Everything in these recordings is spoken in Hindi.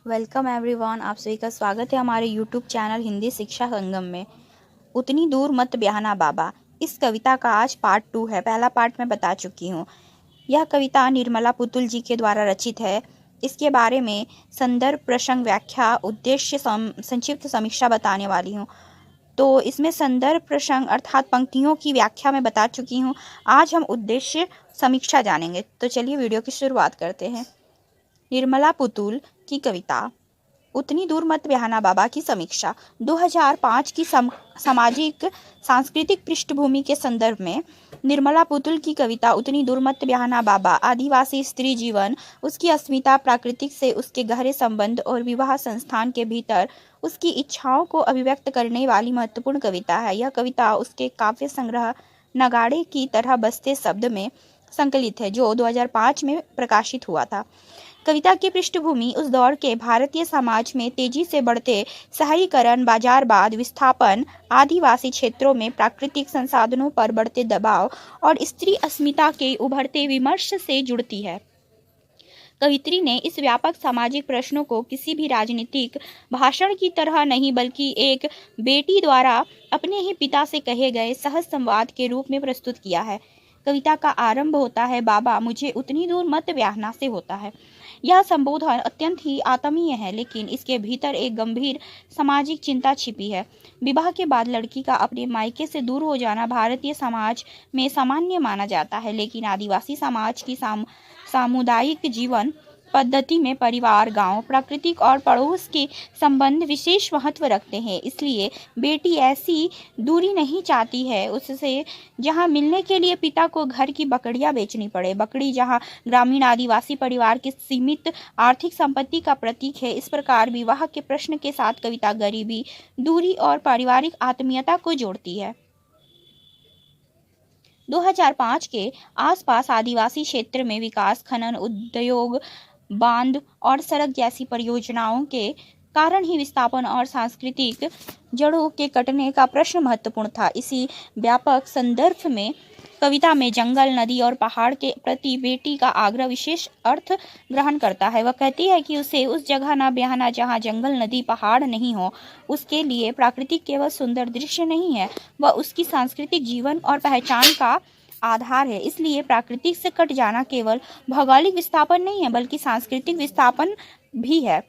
Welcome everyone. आप सभी का स्वागत है हमारे यूट्यूब चैनल हिंदी शिक्षा संगम में। उतनी दूर मत ब्याहना बाबा, इस कविता का आज पार्ट 2 है। पहला पार्ट मैं बता चुकी हूँ। यह कविता निर्मला पुतुल जी के द्वारा रचित है। इसके बारे में संदर्भ, प्रसंग, व्याख्या, उद्देश्य, संक्षिप्त समीक्षा बताने वाली हूँ। तो इसमें संदर्भ, प्रसंग अर्थात पंक्तियों की व्याख्या मैं बता चुकी हूँ। आज हम उद्देश्य समीक्षा जानेंगे। तो चलिए वीडियो की शुरुआत करते हैं। निर्मला पुतुल की कविता उतनी दूर मत ब्याहना बाबा की समीक्षा 2005 की सामाजिक सांस्कृतिक पृष्ठभूमि के संदर्भ में निर्मला पुतुल की कविता उतनी दूर मत ब्याहना बाबा आदिवासी स्त्री जीवन, उसकी अस्मिता, प्राकृतिक से उसके गहरे संबंध और विवाह संस्थान के भीतर उसकी इच्छाओं को अभिव्यक्त करने वाली महत्वपूर्ण कविता है। यह कविता उसके काव्य संग्रह नगाड़े की तरह बसते शब्द में संकलित है, जो 2005 में प्रकाशित हुआ था। कविता की पृष्ठभूमि उस दौर के भारतीय समाज में तेजी से बढ़ते शहरीकरण, बाजारवाद, विस्थापन, आदिवासी क्षेत्रों में प्राकृतिक संसाधनों पर बढ़ते दबाव और स्त्री अस्मिता के उभरते विमर्श से जुड़ती है। कवित्री ने इस व्यापक सामाजिक प्रश्नों को किसी भी राजनीतिक भाषण की तरह नहीं, बल्कि एक बेटी द्वारा अपने ही पिता से कहे गए सहज संवाद के रूप में प्रस्तुत किया है। कविता का आरंभ होता है, बाबा मुझे उतनी दूर मत ब्याहना से होता है। यह संबोधन अत्यंत ही आत्मीय है, लेकिन इसके भीतर एक गंभीर सामाजिक चिंता छिपी है। विवाह के बाद लड़की का अपने मायके से दूर हो जाना भारतीय समाज में सामान्य माना जाता है, लेकिन आदिवासी समाज की सामुदायिक जीवन पद्धति में परिवार, गांव, प्राकृतिक और पड़ोस के संबंध विशेष महत्व रखते हैं। इसलिए बेटी ऐसी दूरी नहीं चाहती है उससे जहां मिलने के लिए पिता को घर की बकरियां बेचनी पड़े। बकरी जहां ग्रामीण आदिवासी परिवार की सीमित आर्थिक संपत्ति का प्रतीक है। इस प्रकार विवाह के प्रश्न के साथ कविता गरीबी, दूरी और पारिवारिक आत्मीयता को जोड़ती है। 2005 के आसपास आदिवासी क्षेत्र में विकास, खनन, उद्योग, बांध और सड़क जैसी परियोजनाओं के कारण ही विस्थापन और सांस्कृतिक जड़ों के कटने का प्रश्न महत्वपूर्ण था। इसी व्यापक संदर्भ में कविता में जंगल, नदी और पहाड़ के प्रति बेटी का आग्रह विशेष अर्थ ग्रहण करता है। वह कहती है कि उसे उस जगह न ब्याहना जहाँ जंगल, नदी, पहाड़ नहीं हो। उसके लिए प्राकृतिक केवल सुंदर दृश्य नहीं है, वह उसकी सांस्कृतिक जीवन और पहचान का आधार है। इसलिए प्राकृतिक से कट जाना केवल भौगोलिक विस्थापन नहीं है, बल्कि सांस्कृतिक विस्थापन भी है।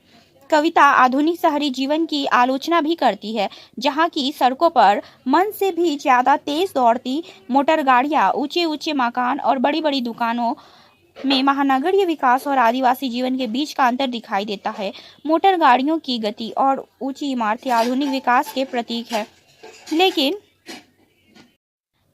कविता आधुनिक शहरी जीवन की आलोचना भी करती है, जहाँ की सड़कों पर मन से भी ज्यादा तेज दौड़ती मोटर गाड़ियाँ, ऊंचे ऊंचे मकान और बड़ी बड़ी दुकानों में महानगरीय विकास और आदिवासी जीवन के बीच का अंतर दिखाई देता है। मोटर गाड़ियों की गति और ऊंची इमारतें आधुनिक विकास के प्रतीक है,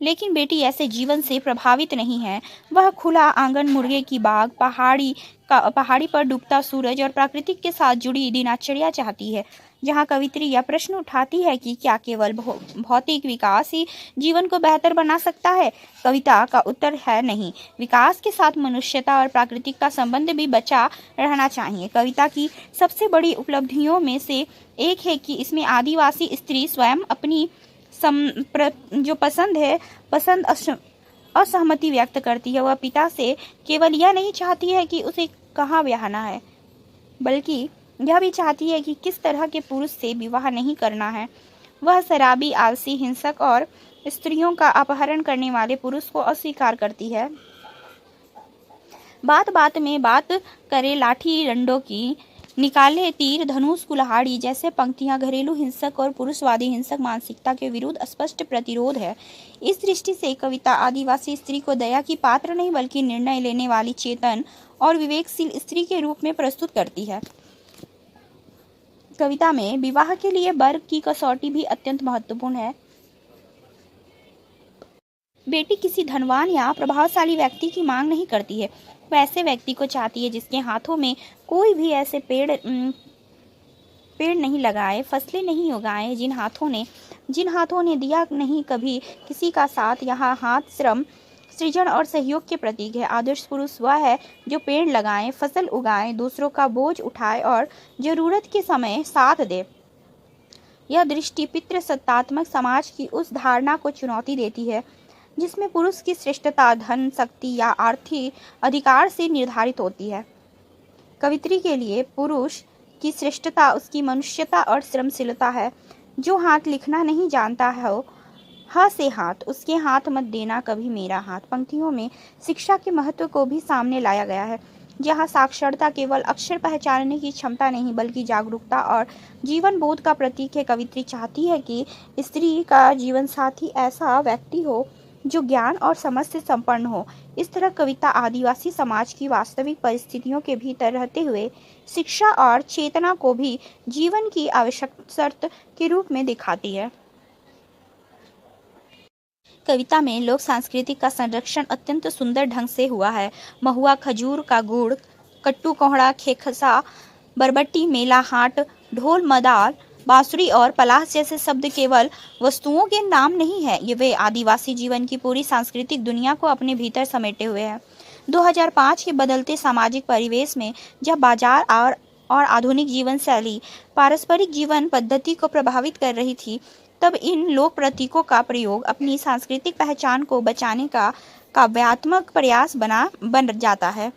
लेकिन बेटी ऐसे जीवन से प्रभावित नहीं है। वह खुला आंगन, मुर्गे की बाग, पहाड़ी पर डूबता सूरज और प्रकृति के साथ जुड़ी दिनचर्या चाहती है। जहां कवित्री यह प्रश्न उठाती है कि क्या केवल भौतिक विकास ही जीवन को बेहतर बना सकता है? कविता का उत्तर है नहीं। विकास के साथ मनुष्यता और प्रकृति का संबंध भी बचा रहना चाहिए। कविता की सबसे बड़ी उपलब्धियों में से एक है कि इसमें आदिवासी स्त्री स्वयं अपनी जो पसंद असहमति व्यक्त करती है। वह पिता से केवल यह नहीं चाहती है कि उसे कहाँ ब्याहना है, बल्कि यह भी चाहती है कि किस तरह के पुरुष से विवाह नहीं करना है। वह शराबी, आलसी, हिंसक और स्त्रियों का अपहरण करने वाले पुरुष को अस्वीकार करती है। बात बात में बात करे लाठी डंडों की, निकाले तीर, धनुष, कुल्हाड़ी जैसे पंक्तियां घरेलू हिंसक और पुरुषवादी हिंसक मानसिकता के विरुद्ध स्पष्ट प्रतिरोध है। इस दृष्टि से कविता आदिवासी स्त्री को दया की पात्र नहीं, बल्कि निर्णय लेने वाली, चेतन और विवेकशील स्त्री के रूप में प्रस्तुत करती है। कविता में विवाह के लिए वर की कसौटी भी अत्यंत महत्वपूर्ण है। बेटी किसी धनवान या प्रभावशाली व्यक्ति की मांग नहीं करती है। वह ऐसे व्यक्ति को चाहती है जिसके हाथों में कोई भी ऐसे पेड़ नहीं लगाए, फसलें नहीं उगाए, जिन हाथों ने दिया नहीं कभी किसी का साथ। यहाँ हाथ श्रम, सृजन और सहयोग के प्रतीक है। आदर्श पुरुष वह है जो पेड़ लगाए, फसल उगाए, दूसरों का बोझ उठाए और जरूरत के समय साथ दे। यह दृष्टि पितृसत्तात्मक समाज की उस धारणा को चुनौती देती है जिसमें पुरुष की श्रेष्ठता धन, शक्ति या आर्थिक अधिकार से निर्धारित होती है। कवित्री के लिए पुरुष उसकी श्रेष्ठता उसकी मनुष्यता और श्रमशीलता है। जो हाथ लिखना नहीं जानता है ह से हाथ, उसके हाथ मत देना कभी मेरा हाथ। पंक्तियों में शिक्षा के महत्व को भी सामने लाया गया है, जहाँ साक्षरता केवल अक्षर पहचानने की क्षमता नहीं बल्कि जागरूकता और जीवन बोध का प्रतीक है। कवित्री चाहती है कि स्त्री का जीवन साथी ऐसा व्यक्ति हो जो ज्ञान और समझ से संपन्न हो। इस तरह कविता आदिवासी समाज की वास्तविक परिस्थितियों के भीतर रहते हुए शिक्षा और चेतना को भी जीवन की आवश्यक शर्त के रूप में दिखाती है। कविता में लोक संस्कृति का संरक्षण अत्यंत सुंदर ढंग से हुआ है। महुआ, खजूर का गुड़, कट्टू कोहड़ा, खेखसा, बरबट्टी, मेला हाट, ढोल मदाल, बांसुरी और पलास जैसे शब्द केवल वस्तुओं के नाम नहीं है, ये वे आदिवासी जीवन की पूरी सांस्कृतिक दुनिया को अपने भीतर समेटे हुए हैं। 2005 के बदलते सामाजिक परिवेश में जब बाजार और आधुनिक जीवन शैली पारस्परिक जीवन पद्धति को प्रभावित कर रही थी, तब इन लोक प्रतीकों का प्रयोग अपनी सांस्कृतिक पहचान को बचाने का काव्यात्मक प्रयास बन जाता है।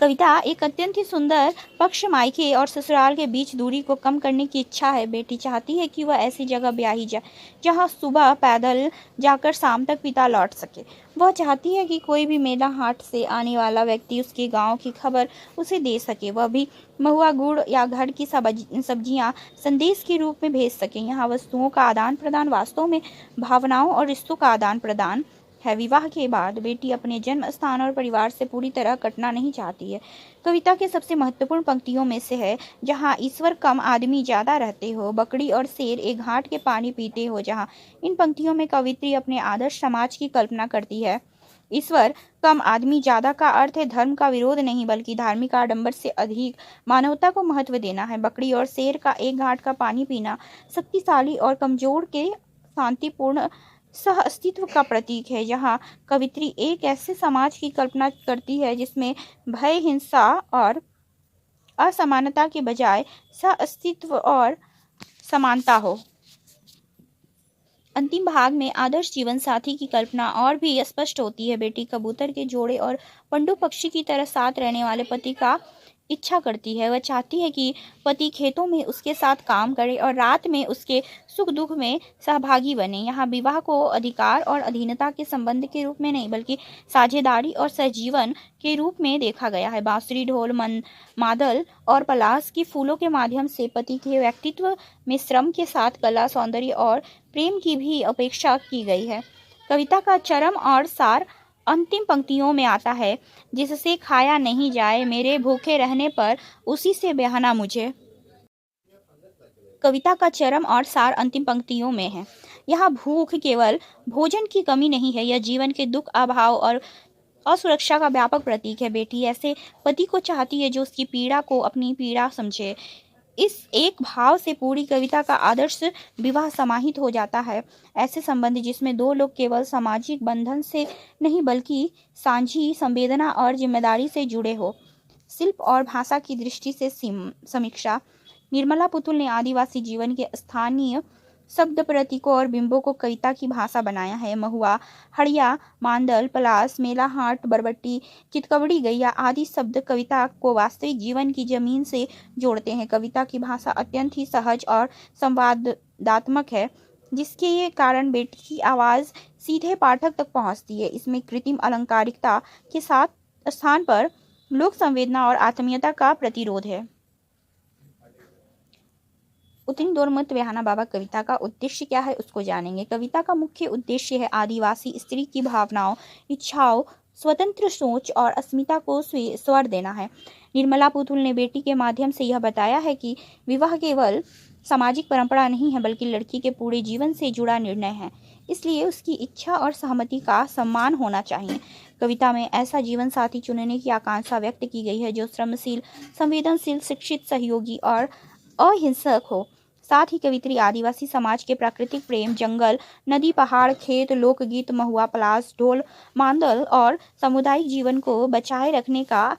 कविता एक अत्यंत ही सुंदर पक्ष मायके और ससुराल के बीच दूरी को कम करने की इच्छा है। बेटी चाहती है कि वह ऐसी जगह ब्याही जाए जहां सुबह पैदल जाकर शाम तक पिता लौट सके। वह चाहती है कि कोई भी मेला हाट से आने वाला व्यक्ति उसके गांव की खबर उसे दे सके, वह भी महुआ गुड़ या घर की सब्जियां संदेश के रूप में भेज सके। यहाँ वस्तुओं का आदान प्रदान वास्तव में भावनाओं और रिश्तों का आदान प्रदान है। विवाह के बाद बेटी अपने जन्म स्थान और परिवार से पूरी तरह कटना नहीं चाहती है। कविता के सबसे महत्वपूर्ण पंक्तियों में से है, जहाँ ईश्वर कम आदमी ज्यादा रहते हो, बकरी और शेर एक घाट के पानी पीते हो। जहाँ इन पंक्तियों में कवित्री अपने आदर्श समाज की कल्पना करती है। ईश्वर कम आदमी ज्यादा का अर्थ है धर्म का विरोध नहीं बल्कि धार्मिक आडंबर से अधिक मानवता को महत्व देना है। बकरी और शेर का एक घाट का पानी पीना शक्तिशाली और कमजोर के शांतिपूर्ण सह अस्तित्व का प्रतीक है। यहाँ कवित्री एक ऐसे समाज की कल्पना करती है जिसमें भय, हिंसा और असमानता के बजाय सह अस्तित्व और समानता हो। अंतिम भाग में आदर्श जीवन साथी की कल्पना और भी स्पष्ट होती है। बेटी कबूतर के जोड़े और पंडु पक्षी की तरह साथ रहने वाले पति का इच्छा करती है। वह चाहती है कि पति खेतों में उसके साथ काम करे और रात में उसके सुख दुख में सहभागी बने। यहाँ विवाह को अधिकार और अधीनता के संबंध के रूप में नहीं बल्कि साझेदारी और सहजीवन के रूप में देखा गया है। बांसुरी, ढोल, मादल और पलास की फूलों के माध्यम से पति के व्यक्तित्व में श्रम के साथ कला, सौंदर्य और प्रेम की भी अपेक्षा की गई है। कविता का चरम और सार अंतिम पंक्तियों में आता है, जिससे खाया नहीं जाए मेरे भूखे रहने पर उसी से ब्याहना मुझे। कविता का चरम और सार अंतिम पंक्तियों में है। यह भूख केवल भोजन की कमी नहीं है, यह जीवन के दुख, अभाव और असुरक्षा का व्यापक प्रतीक है। बेटी ऐसे पति को चाहती है जो उसकी पीड़ा को अपनी पीड़ा समझे। इस एक भाव से पूरी कविता का आदर्श विवाह समाहित हो जाता है। ऐसे संबंध जिसमें दो लोग केवल सामाजिक बंधन से नहीं बल्कि साझी संवेदना और जिम्मेदारी से जुड़े हो। शिल्प और भाषा की दृष्टि से समीक्षा। निर्मला पुतुल ने आदिवासी जीवन के स्थानीय शब्द, प्रतीकों और बिंबों को कविता की भाषा बनाया है। महुआ, हड़िया, मांदल, पलास, मेला हाट, बरबट्टी, चितकबड़ी, गैया आदि शब्द कविता को वास्तविक जीवन की जमीन से जोड़ते हैं। कविता की भाषा अत्यंत ही सहज और संवादात्मक है, जिसके कारण बेटी की आवाज़ सीधे पाठक तक पहुंचती है। इसमें कृत्रिम अलंकारिकता के साथ स्थान पर लोक संवेदना और आत्मीयता का प्रतिरोध है। उतनी दूर मत ब्याहना बाबा कविता का उद्देश्य क्या है उसको जानेंगे। कविता का मुख्य उद्देश्य है आदिवासी स्त्री की भावनाओं, इच्छाओं, स्वतंत्र सोच और अस्मिता को स्वर देना है। निर्मला पुतुल ने बेटी के माध्यम से यह बताया है कि विवाह केवल सामाजिक परंपरा नहीं है बल्कि लड़की के पूरे जीवन से जुड़ा निर्णय है, इसलिए उसकी इच्छा और सहमति का सम्मान होना चाहिए। कविता में ऐसा जीवन साथी चुनने की आकांक्षा व्यक्त की गई है जो श्रमशील, संवेदनशील, शिक्षित, सहयोगी और अहिंसक हो। साथ ही कवित्री आदिवासी समाज के प्राकृतिक प्रेम, जंगल, नदी, पहाड़, खेत, लोकगीत, महुआ, पलास, ढोल, मांदल और सामुदायिक जीवन को बचाए रखने का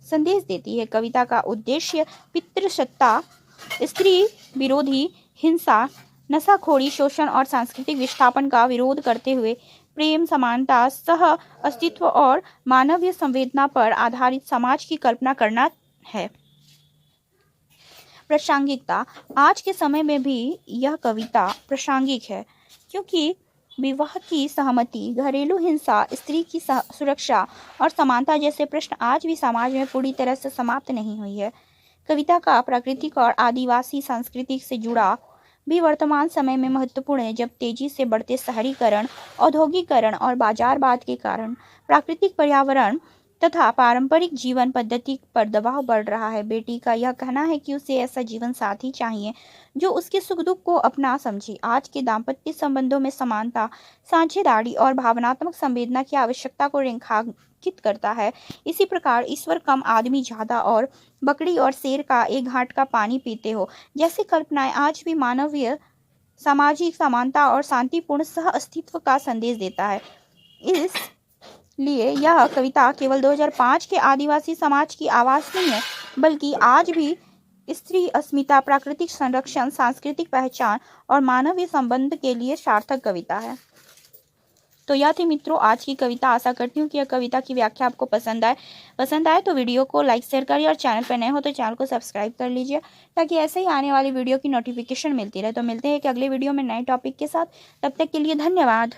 संदेश देती है। कविता का उद्देश्य पितृसत्ता, स्त्री विरोधी हिंसा, नशाखोरी, शोषण और सांस्कृतिक विस्थापन का विरोध करते हुए प्रेम, समानता, सह अस्तित्व और मानवीय संवेदना पर आधारित समाज की कल्पना करना है। प्रासंगिकता। आज के समय में भी यह कविता प्रासंगिक है, क्योंकि विवाह की सहमति, घरेलू हिंसा, स्त्री की सुरक्षा और समानता जैसे प्रश्न आज भी समाज में पूरी तरह से समाप्त नहीं हुई है। कविता का प्राकृतिक और आदिवासी संस्कृति से जुड़ा भी वर्तमान समय में महत्वपूर्ण है, जब तेजी से बढ़ते शहरीकरण, औद्योगिकरण और बाजारवाद के कारण प्राकृतिक पर्यावरण तथा पारंपरिक जीवन पद्धति पर दबाव बढ़ रहा है। बेटी का यह कहना है कि उसे ऐसा जीवन साथी चाहिए जो उसके सुख दुख को अपना समझे। आज के दाम्पत्य संबंधों में समानता, साझेदारी और भावनात्मक संवेदना की आवश्यकता को रेखांकित करता है। इसी प्रकार ईश्वर कम आदमी ज्यादा और बकरी और शेर का एक घाट का पानी पीते हो जैसी कल्पनाएं आज भी मानवीय, सामाजिक समानता और शांतिपूर्ण सह अस्तित्व का संदेश देता है। इसलिए यह कविता केवल 2005 के आदिवासी समाज की आवाज नहीं है, बल्कि आज भी स्त्री अस्मिता, प्राकृतिक संरक्षण, सांस्कृतिक पहचान और मानवीय संबंध के लिए सार्थक कविता है। तो यह थी मित्रों आज की कविता। आशा करती हूँ कि यह कविता की व्याख्या आपको पसंद आए तो वीडियो को लाइक शेयर करिए और चैनल पर नए हो तो चैनल को सब्सक्राइब कर लीजिए, ताकि ऐसे ही आने वाली वीडियो की नोटिफिकेशन मिलती रहे। तो मिलते हैं एक अगले वीडियो में नए टॉपिक के साथ। तब तक के लिए धन्यवाद।